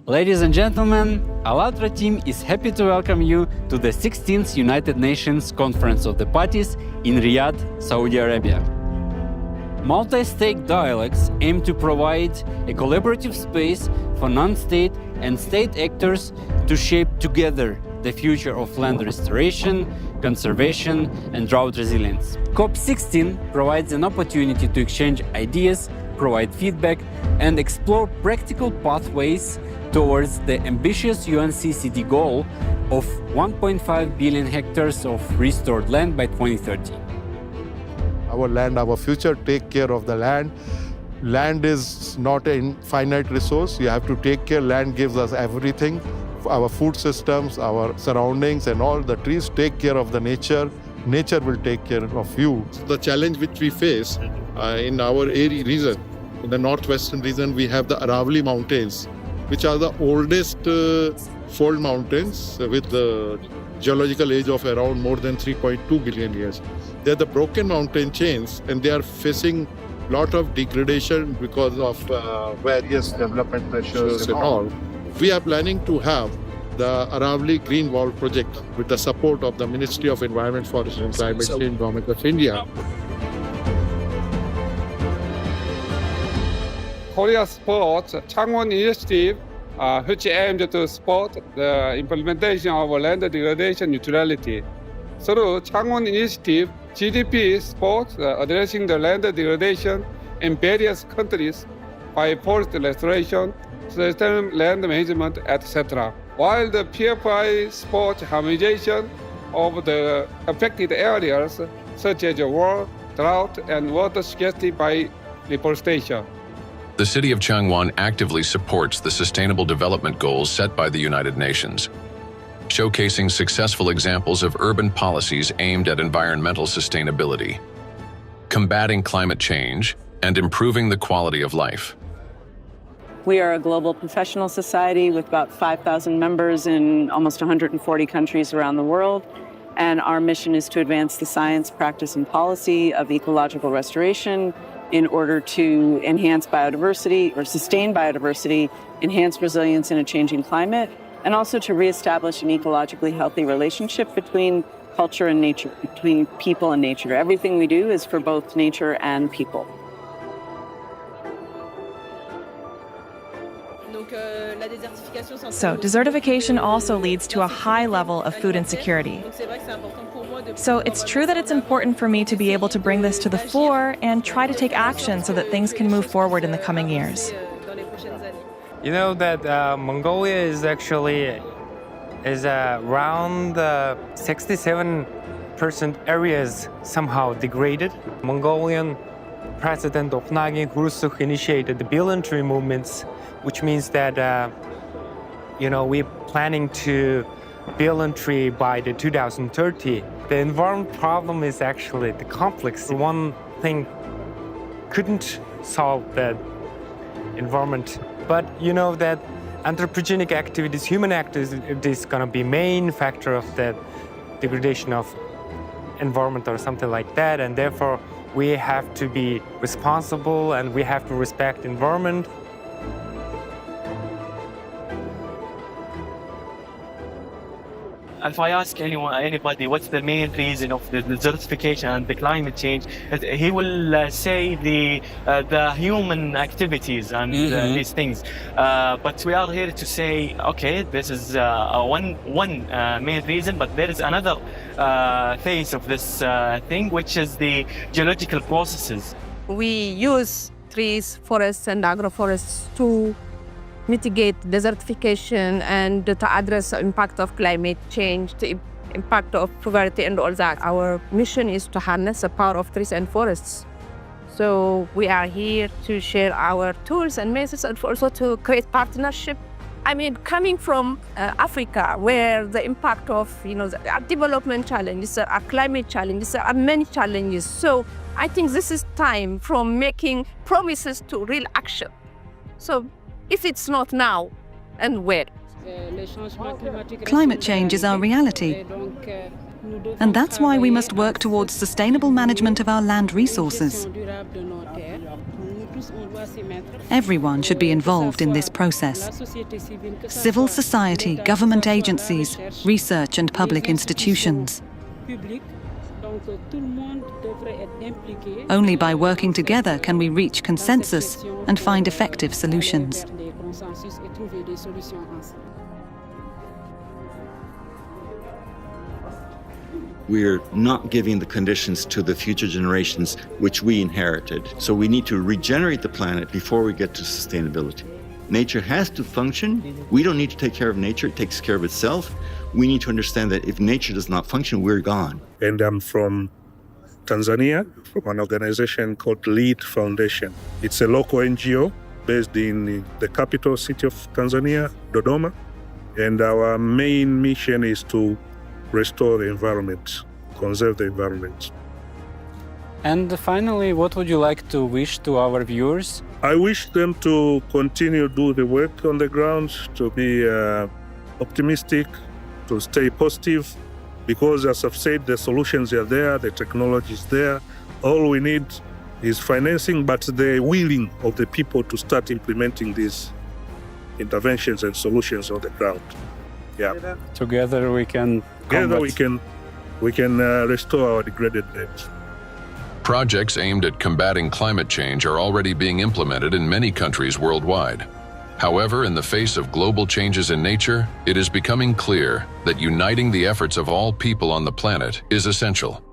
Ladies and gentlemen, ALLATRA team is happy to welcome you to the 16th United Nations Conference of the Parties in Riyadh, Saudi Arabia. Multi-stake dialogues aim to provide a collaborative space for non-state and state actors to shape together the future of land restoration, conservation, and drought resilience. COP16 provides an opportunity to exchange ideas, provide feedback, and explore practical pathways towards the ambitious UNCCD goal of 1.5 billion hectares of restored land by 2030. Our land, our future, take care of the land. Land is not an infinite resource. You have to take care. Land gives us everything. Our food systems, our surroundings, and all the trees. Take care of the nature. Nature will take care of you. The challenge which we face in our area region, in the northwestern region, we have the Aravalli Mountains, which are the oldest fold mountains with the geological age of around more than 3.2 billion years. They are the broken mountain chains, and they are facing a lot of degradation because of various development pressures and all. We are planning to have the Aravalli Green Wall project with the support of the Ministry of Environment, Forest and Climate Change, Government of India. Korea supports Changwon Initiative, which aims to support the implementation of land degradation neutrality. Through Changwon Initiative, GDP supports addressing the land degradation in various countries by forest restoration, sustainable land management, etc. While the PFI supports harmonization of the affected areas such as war, drought, and water scarcity by reforestation. The city of Changwon actively supports the Sustainable Development Goals set by the United Nations, showcasing successful examples of urban policies aimed at environmental sustainability, combating climate change, and improving the quality of life. We are a global professional society with about 5,000 members in almost 140 countries around the world. And our mission is to advance the science, practice, and policy of ecological restoration in order to enhance biodiversity or sustain biodiversity, enhance resilience in a changing climate, and also to reestablish an ecologically healthy relationship between culture and nature, between people and nature. Everything we do is for both nature and people. So desertification also leads to a high level of food insecurity. So it's true that it's important for me to be able to bring this to the fore and try to take action so that things can move forward in the coming years. You know that Mongolia is actually around 67% areas somehow degraded. Mongolian President Oknagin Khrushchev initiated the billion tree movements, which means that we're planning to billion tree by the 2030. The environment problem is actually the complex. One thing couldn't solve the environment, but you know that anthropogenic activities, human activities, is going to be main factor of the degradation of environment or something like that, and therefore we have to be responsible and we have to respect environment. If I ask anybody what's the main reason of the desertification and the climate change, he will say the human activities and these things. But we are here to say, okay, this is one main reason, but there is another phase of this thing, which is the geological processes. We use trees, forests, and agroforests to mitigate desertification and to address the impact of climate change, the impact of poverty and all that. Our mission is to harness the power of trees and forests. So we are here to share our tools and methods and also to create partnership. I mean, coming from Africa, where the impact of, our development challenges, our climate challenges, there are many challenges. So I think this is time from making promises to real action. So if it's not now, and where? Climate change is our reality. And that's why we must work towards sustainable management of our land resources. Everyone should be involved in this process. Civil society, government agencies, research and public institutions. Only by working together can we reach consensus and find effective solutions. We're not giving the conditions to the future generations which we inherited. So we need to regenerate the planet before we get to sustainability. Nature has to function. We don't need to take care of nature. It takes care of itself. We need to understand that if nature does not function, we're gone. And I'm from Tanzania, from an organization called LEAD Foundation. It's a local NGO based in the capital city of Tanzania, Dodoma. And our main mission is to restore the environment, conserve the environment. And finally, what would you like to wish to our viewers? I wish them to continue to do the work on the ground, to be optimistic, to stay positive, because as I've said, the solutions are there, the technology is there. All we need is financing, but the willing of the people to start implementing these interventions and solutions on the ground. Yeah. Together we can restore our degraded land. Projects aimed at combating climate change are already being implemented in many countries worldwide. However, in the face of global changes in nature, it is becoming clear that uniting the efforts of all people on the planet is essential.